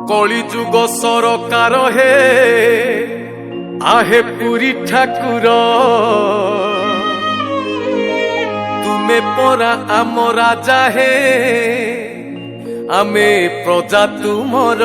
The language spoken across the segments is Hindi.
कली जुग सरकार हे आहे पुरी ठाकुर तुमे परा आम राजा हे आमे प्रजा तुमर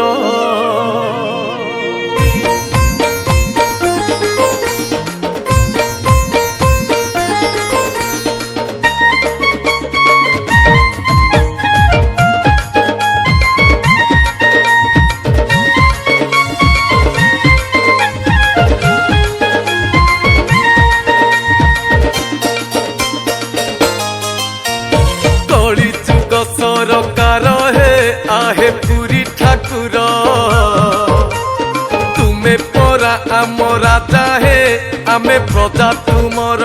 सरकार हे आहे पुरी ठाकुर तुमे परा आम राजा हे आमे प्रजा तुमर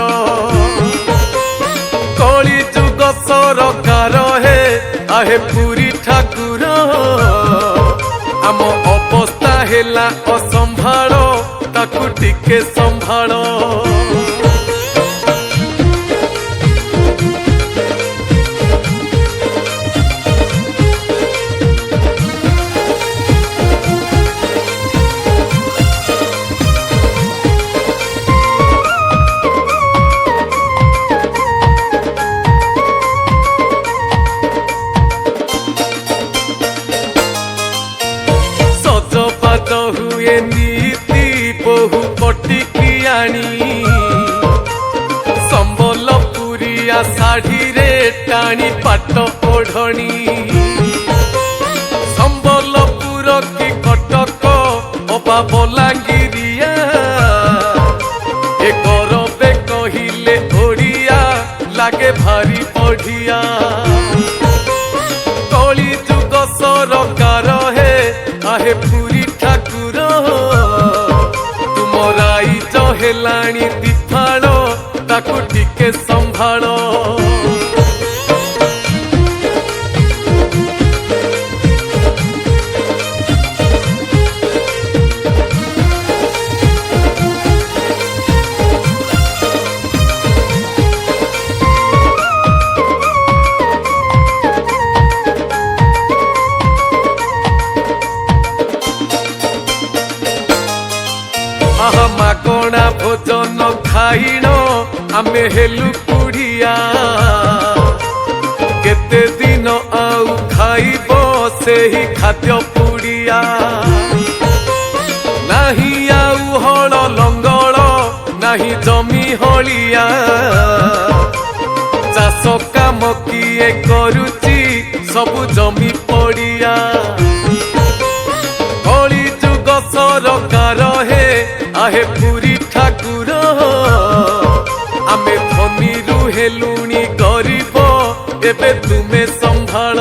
कली जुग सरकार हे आहे पुरी ठाकुर आम अवस्था हेला असंभाळ ताकू टिके संभाळ हुए नीति बहु कटिकी आनी संबलपुरिया साढ़ी रे टाणी पाट ओढ़णी संबलपुर की कटक अबा बलांगिरिया ए गौरवे कहिले ओडिया लागे भारी बढ़िया कली जुग सरकार हे आहे पुरी ठाकुर तुमर आईज हेलाणी दिफाळ ताकू टिके संभाळ मागणा भोजन खाइण आमे हेलु कुड़िया केते दिन आउ खाइब सेही खाद्य पुड़िया नाही आउ हल लंगल नाही जमी हलिया चाष काम किए करुची सबु जमी पड़िया कली जुग सरकार हे आहे पुरी ठाकुर आमे धनी हेलुणी गरीब एबे तुमे संभाळ।